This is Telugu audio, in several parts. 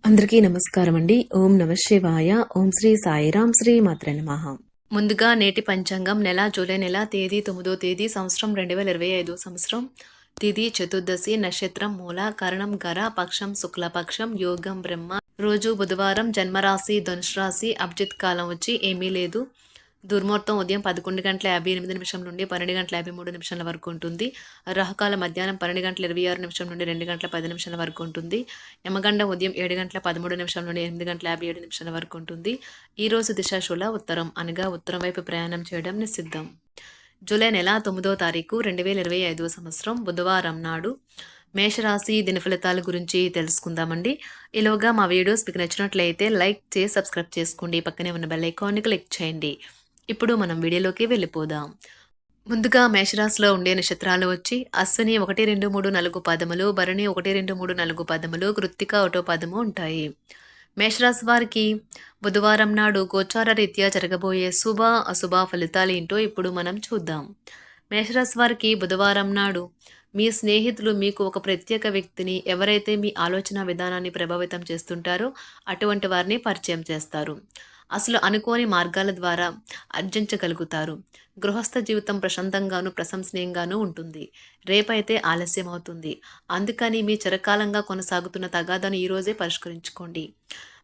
అందరికీ నమస్కారం అండి. ఓం నమ శివాయ. ఓం శ్రీ సాయిరాం. శ్రీ మాత్రే నమః. ముందుగా నేటి పంచాంగం జూలై నెల తేదీ 9వ తేదీ సంవత్సరం 2025 సంవత్సరం. తిథి చతుర్దశి, నక్షత్రం మూల, కరణం గర, పక్షం శుక్లపక్షం, యోగం బ్రహ్మ. రోజు బుధవారం, జన్మరాశి ధనుసు రాశి. అభిజిత్ కాలం వచ్చి ఏమీ లేదు. దుర్ముహూర్తం ఉదయం 11:58 నుండి 12:53 వరకు ఉంటుంది. రాహుకాలం మధ్యాహ్నం 12:26 నుండి 2:10 వరకు ఉంటుంది. యమగండం ఉదయం 7:13 నుండి 8:57 వరకు ఉంటుంది. ఈ రోజు దిశాశూల ఉత్తరం, అనగా ఉత్తరం వైపు ప్రయాణం చేయడం నిషిద్ధం. జూలై నెల 9వ తారీఖు 2025 సంవత్సరం బుధవారం నాడు మేషరాశి దిన ఫలితాల గురించి తెలుసుకుందామండి. ఈలోగా మా వీడియోస్ మీకు నచ్చినట్లయితే లైక్ చేసి సబ్స్క్రైబ్ చేసుకోండి. పక్కనే ఉన్న బెల్ ఐకాన్ని క్లిక్ చేయండి. ఇప్పుడు మనం వీడియోలోకి వెళ్ళిపోదాం. ముందుగా మేషరాశిలో ఉండే నక్షత్రాలు వచ్చి అశ్విని 1, 2, 3, 4 పదములు, భరణి 1, 2, 3, 4 పదములు, కృత్తిక 1 పదము ఉంటాయి. మేషరాశి వారికి బుధవారం నాడు గోచార రీత్యా జరగబోయే శుభ అశుభ ఫలితాలు ఏంటో ఇప్పుడు మనం చూద్దాం. మేషరాశి వారికి బుధవారం నాడు మీ స్నేహితులు మీకు ఒక ప్రత్యేక వ్యక్తిని, ఎవరైతే మీ ఆలోచన విధానాన్ని ప్రభావితం చేస్తుంటారో అటువంటి వారిని పరిచయం చేస్తారు. అసలు అనుకోని మార్గాల ద్వారా ఆర్జించగలుగుతారు. గృహస్థ జీవితం ప్రశాంతంగాను ప్రశంసనీయంగానూ ఉంటుంది. రేపైతే ఆలస్యం అవుతుంది. అందుకని మీ చిరకాలంగా కొనసాగుతున్న తగాదాను ఈరోజే పరిష్కరించుకోండి.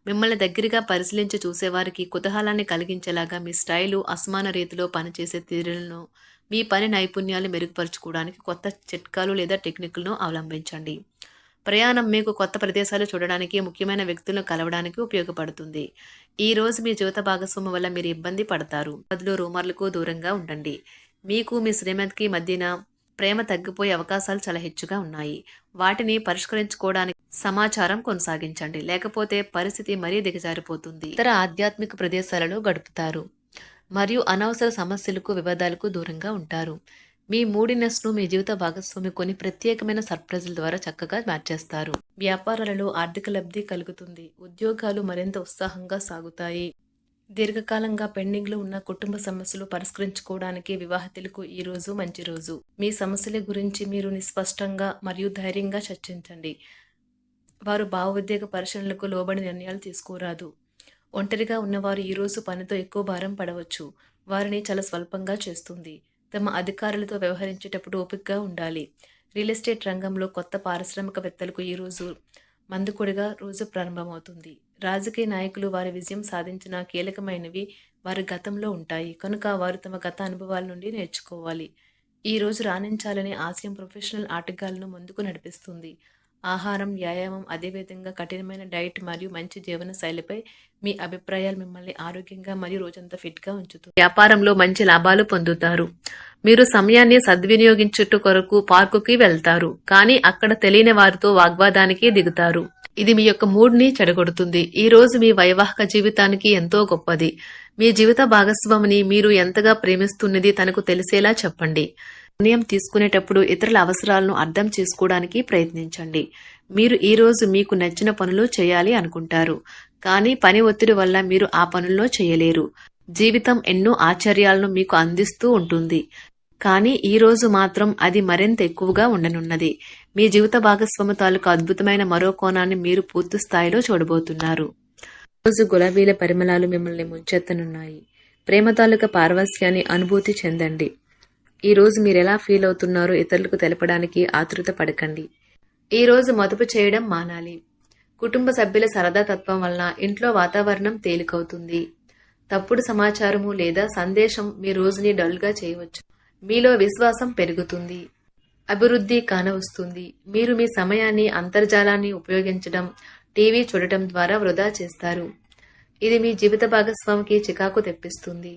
మిమ్మల్ని దగ్గరగా పరిశీలించి చూసేవారికి కుతూహలాన్ని కలిగించేలాగా మీ స్టైలు, అసమాన రీతిలో పనిచేసే తీరులను, మీ పని నైపుణ్యాలు మెరుగుపరుచుకోవడానికి కొత్త చిట్కాలు లేదా టెక్నిక్లను అవలంబించండి. ప్రయాణం మీకు కొత్త ప్రదేశాలు చూడడానికి, ముఖ్యమైన వ్యక్తులను కలవడానికి ఉపయోగపడుతుంది. ఈ రోజు మీ జీవిత భాగస్వామి వల్ల మీరు ఇబ్బంది పడతారు. బదులు రూమర్లకు దూరంగా ఉండండి. మీకు మీ శ్రీమతికి మధ్యన ప్రేమ తగ్గిపోయే అవకాశాలు చాలా హెచ్చుగా ఉన్నాయి. వాటిని పరిష్కరించుకోవడానికి సమాచారం కొనసాగించండి, లేకపోతే పరిస్థితి మరీ దిగజారిపోతుంది. ఇతర ఆధ్యాత్మిక ప్రదేశాలలో గడుపుతారు మరియు అనవసర సమస్యలకు, వివాదాలకు దూరంగా ఉంటారు. మీ మూడినెస్ను మీ జీవిత భాగస్వామి కొన్ని ప్రత్యేకమైన సర్ప్రైజుల ద్వారా చక్కగా మార్చేస్తారు. వ్యాపారాలలో ఆర్థిక లబ్ధి కలుగుతుంది. ఉద్యోగాలు మరింత ఉత్సాహంగా సాగుతాయి. దీర్ఘకాలంగా పెండింగ్లో ఉన్న కుటుంబ సమస్యలు పరిష్కరించుకోవడానికి వివాహితులకు ఈ రోజు మంచి రోజు. మీ సమస్యల గురించి మీరు నిస్పష్టంగా మరియు ధైర్యంగా చర్చించండి. వారు భావోద్వేగ పరిశీలనలకు లోబడి నిర్ణయాలు తీసుకోరాదు. ఒంటరిగా ఉన్నవారు ఈరోజు పనితో ఎక్కువ భారం పడవచ్చు. వారిని చాలా స్వల్పంగా చేస్తుంది. తమ అధికారులతో వ్యవహరించేటప్పుడు ఓపికగా ఉండాలి. రియల్ ఎస్టేట్ రంగంలో కొత్త పారిశ్రామికవేత్తలకు ఈరోజు మందుకొడిగా రోజు ప్రారంభమవుతుంది. రాజకీయ నాయకులు వారి విజయం సాధించిన కీలకమైనవి వారి గతంలో ఉంటాయి కనుక వారు తమ గత అనుభవాల నుండి నేర్చుకోవాలి. ఈ రోజు రాణించాలనే ఆశయం ప్రొఫెషనల్ ఆటగాళ్లను ముందుకు నడిపిస్తుంది. ఆహారం, వ్యాయామం, అదేవిధంగా కఠినమైన డైట్ మరియు మంచి జీవన శైలిపై మీ అభిప్రాయాలు మిమ్మల్ని ఆరోగ్యంగా మరియు రోజంతా ఫిట్గా ఉంచుతుంది. వ్యాపారంలో మంచి లాభాలు పొందుతారు. మీరు సమయాన్ని సద్వినియోగించుట కొరకు పార్కుకి వెళ్తారు, కానీ అక్కడ తెలియని వారితో వాగ్వాదానికి దిగుతారు. ఇది మీ యొక్క మూడ్ని చెడగొడుతుంది. ఈ రోజు మీ వైవాహిక జీవితానికి ఎంతో గొప్పది. మీ జీవిత భాగస్వామిని మీరు ఎంతగా ప్రేమిస్తున్నది తనకు తెలిసేలా చెప్పండి. నిర్ణయం తీసుకునేటప్పుడు ఇతరుల అవసరాలను అర్థం చేసుకోవడానికి ప్రయత్నించండి. మీరు ఈ రోజు మీకు నచ్చిన పనులు చేయాలి అనుకుంటారు, కానీ పని ఒత్తిడి వల్ల మీరు ఆ పనుల్లో చేయలేరు. జీవితం ఎన్నో ఆశ్చర్యాలను మీకు అందిస్తూ ఉంటుంది, కానీ ఈ రోజు మాత్రం అది మరింత ఎక్కువగా ఉండనున్నది. మీ జీవిత భాగస్వామి తాలూకు అద్భుతమైన మరో కోణాన్ని మీరు పూర్తి స్థాయిలో చూడబోతున్నారు. రోజు గులాబీల పరిమళాలు మిమ్మల్ని ముంచెత్తనున్నాయి. ప్రేమ తాలూకా పారవస్యాన్ని అనుభూతి చెందండి. ఈ రోజు మీరు ఎలా ఫీల్ అవుతున్నారో ఇతరులకు తెలపడానికి ఆతృత పడకండి. ఈ రోజు మదుపు చేయడం మానాలి. కుటుంబ సభ్యుల సరదా తత్వం వలన ఇంట్లో వాతావరణం తేలికవుతుంది. తప్పుడు సమాచారము లేదా సందేశం మీ రోజుని డల్గా చేయవచ్చు. మీలో విశ్వాసం పెరుగుతుంది. అభివృద్ధి కానవస్తుంది. మీరు మీ సమయాన్ని, అంతర్జాలాన్ని ఉపయోగించడం, టీవీ చూడటం ద్వారా వృధా చేస్తారు. ఇది మీ జీవిత భాగస్వామికి చికాకు తెప్పిస్తుంది.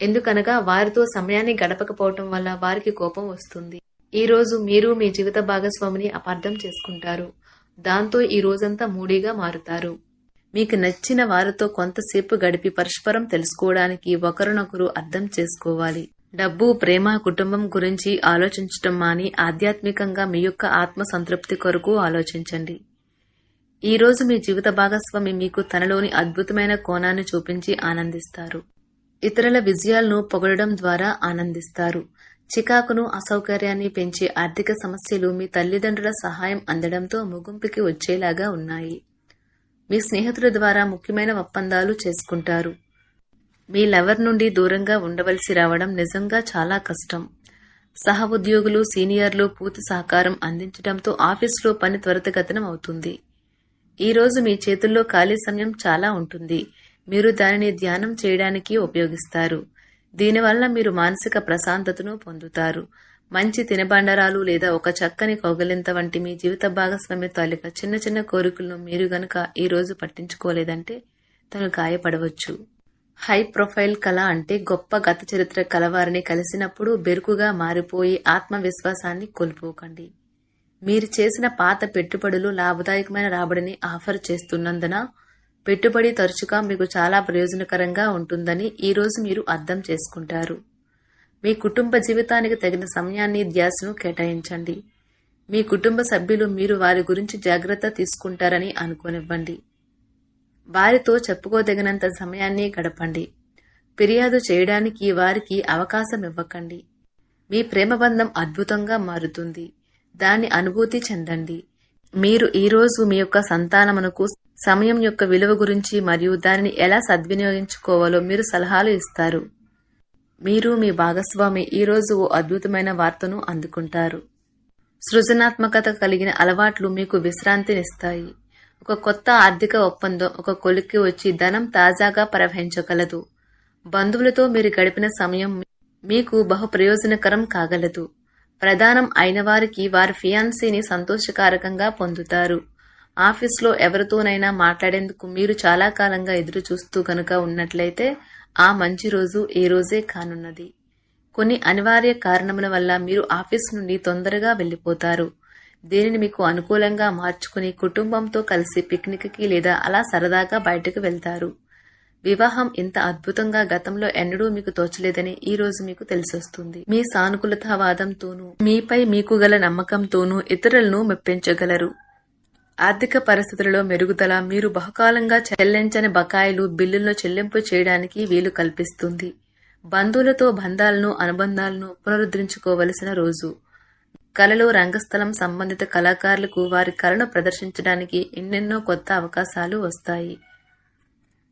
ఎందుకనగా వారితో సమయాన్ని గడపకపోవటం వల్ల వారికి కోపం వస్తుంది. ఈ రోజు మీరు మీ జీవిత భాగస్వామిని అపార్థం చేసుకుంటారు. దాంతో ఈ రోజంతా మూడీగా మారుతారు. మీకు నచ్చిన వారితో కొంతసేపు గడిపి పరస్పరం తెలుసుకోవడానికి ఒకరినొకరు అర్థం చేసుకోవాలి. డబ్బు, ప్రేమ, కుటుంబం గురించి ఆలోచించటం మాని ఆధ్యాత్మికంగా మీ యొక్క ఆత్మ సంతృప్తి కొరకు ఆలోచించండి. ఈ రోజు మీ జీవిత భాగస్వామి మీకు తనలోని అద్భుతమైన కోణాన్ని చూపించి ఆనందిస్తారు. ఇతరుల విజయాలను పొగడడం ద్వారా ఆనందిస్తారు. చికాకును, అసౌకర్యాన్ని పెంచే ఆర్థిక సమస్యలు మీ తల్లిదండ్రుల సహాయం అందడంతో ముగింపుకి వచ్చేలాగా ఉన్నాయి. మీ స్నేహితుల ద్వారా ముఖ్యమైన ఒప్పందాలు చేసుకుంటారు. మీ లవర్ నుండి దూరంగా ఉండవలసి రావడం నిజంగా చాలా కష్టం. సహ ఉద్యోగులు, సీనియర్లు పూర్తి సహకారం అందించడంతో ఆఫీసులో పని త్వరితగతిన అవుతుంది. ఈరోజు మీ చేతుల్లో ఖాళీ సమయం చాలా ఉంటుంది. మీరు దానిని ధ్యానం చేయడానికి ఉపయోగిస్తారు. దీనివల్ల మీరు మానసిక ప్రశాంతతను పొందుతారు. మంచి తినబండరాలు లేదా ఒక చక్కని కౌగిలింత వంటి మీ జీవిత భాగస్వామి తాలూకా చిన్న చిన్న కోరికలను మీరు గనక ఈరోజు పట్టించుకోలేదంటే తను గాయపడవచ్చు. హై ప్రొఫైల్ కళ అంటే గొప్ప గత చరిత్ర కలవారిని కలిసినప్పుడు బెరుకుగా మారిపోయి ఆత్మవిశ్వాసాన్ని కోల్పోకండి. మీరు చేసిన పాత పెట్టుబడులు లాభదాయకమైన రాబడిని ఆఫర్ చేస్తున్నందున పెట్టుబడి తరచుగా మీకు చాలా ప్రయోజనకరంగా ఉంటుందని ఈరోజు మీరు అర్థం చేసుకుంటారు. మీ కుటుంబ జీవితానికి తగిన సమయాన్ని, ధ్యాసను కేటాయించండి. మీ కుటుంబ సభ్యులు మీరు వారి గురించి జాగ్రత్త తీసుకుంటారని అనుకోనివ్వండి. వారితో చెప్పుకోదగినంత సమయాన్ని గడపండి. ఫిర్యాదు చేయడానికి వారికి అవకాశం ఇవ్వకండి. మీ ప్రేమబంధం అద్భుతంగా మారుతుంది. దాన్ని అనుభూతి చెందండి. మీరు ఈరోజు మీ యొక్క సంతానమునకు సమయం యొక్క విలువ గురించి మరియు దానిని ఎలా సద్వినియోగించుకోవాలో మీరు సలహాలు ఇస్తారు. మీరు మీ భాగస్వామి ఈరోజు ఓ అద్భుతమైన వార్తను అందుకుంటారు. సృజనాత్మకత కలిగిన అలవాట్లు మీకు విశ్రాంతినిస్తాయి. ఒక కొత్త ఆర్థిక ఒప్పందం ఒక కొలిక్కి వచ్చి ధనం తాజాగా ప్రవహించగలదు. బంధువులతో మీరు గడిపిన సమయం మీకు బహు ప్రయోజనకరం కాగలదు. ప్రధానం అయిన వారికి వారి ఫియాన్సీని సంతోషకారకంగా పొందుతారు. ఆఫీస్లో ఎవరితోనైనా మాట్లాడేందుకు మీరు చాలా కాలంగా ఎదురు చూస్తూ గనుక ఉన్నట్లయితే ఆ మంచి రోజు ఈ రోజే కానున్నది. కొన్ని అనివార్య కారణముల వల్ల మీరు ఆఫీస్ నుండి తొందరగా వెళ్లిపోతారు. దీనిని మీకు అనుకూలంగా మార్చుకుని కుటుంబంతో కలిసి పిక్నిక్కి లేదా అలా సరదాగా బయటకు వెళ్తారు. వివాహం ఇంత అద్భుతంగా గతంలో ఎన్నడూ మీకు తోచలేదని ఈ రోజు మీకు తెలిసొస్తుంది. మీ సానుకూలతావాదంతోనూ మీపై మీకు గల నమ్మకంతోనూ ఇతరులను మెప్పించగలరు. ఆర్థిక పరిస్థితులలో మెరుగుదల మీరు బహుకాలంగా చెల్లించని బకాయిలు, బిల్లులను చెల్లింపు చేయడానికి వీలు కల్పిస్తుంది. బంధువులతో బంధాలను, అనుబంధాలను పునరుద్ధరించుకోవలసిన రోజు. కళలు, రంగస్థలం సంబంధిత కళాకారులకు వారి కళను ప్రదర్శించడానికి ఎన్నెన్నో కొత్త అవకాశాలు వస్తాయి.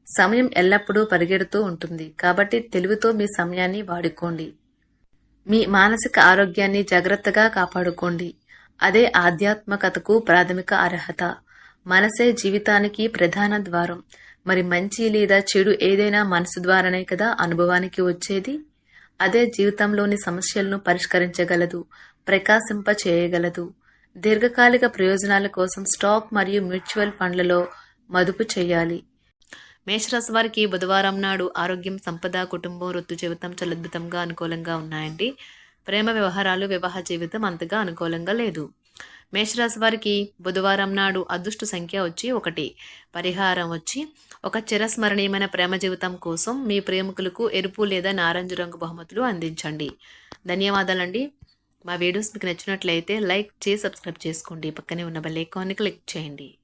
సమయం ఎల్లప్పుడూ పరిగెడుతూ ఉంటుంది కాబట్టి తెలివితో మీ సమయాన్ని వాడుకోండి. మీ మానసిక ఆరోగ్యాన్ని జాగ్రత్తగా కాపాడుకోండి. అదే ఆధ్యాత్మికతకు ప్రాథమిక అర్హత. మనసే జీవితానికి ప్రధాన ద్వారం. మరి మంచి లేదా చెడు ఏదైనా మనసు ద్వారానే కదా అనుభవానికి వచ్చేది. అదే జీవితంలోని సమస్యలను పరిష్కరించగలదు, ప్రకాశింప చేయగలదు. దీర్ఘకాలిక ప్రయోజనాల కోసం స్టాక్ మరియు మ్యూచువల్ ఫండ్లలో మదుపు చేయాలి. మేషరాశి వారికి బుధవారం నాడు ఆరోగ్యం, సంపద, కుటుంబం, వృత్తి జీవితం చాలా అద్భుతంగా అనుకూలంగా ఉన్నాయండి. ప్రేమ వ్యవహారాలు, వివాహ జీవితం అంతగా అనుకూలంగా లేదు. మేషరాశి వారికి బుధవారం నాడు అదృష్ట సంఖ్య వచ్చి 1. పరిహారం వచ్చి ఒక చిరస్మరణీయమైన ప్రేమ జీవితం కోసం మీ ప్రేమికులకు ఎరుపు లేదా నారింజ రంగు బహుమతులు అందించండి. ధన్యవాదాలండి. మా వీడియోస్ మీకు నచ్చినట్లయితే లైక్ చేసి సబ్స్క్రైబ్ చేసుకోండి. పక్కనే ఉన్న బెల్ ఐకాన్ని క్లిక్ చేయండి.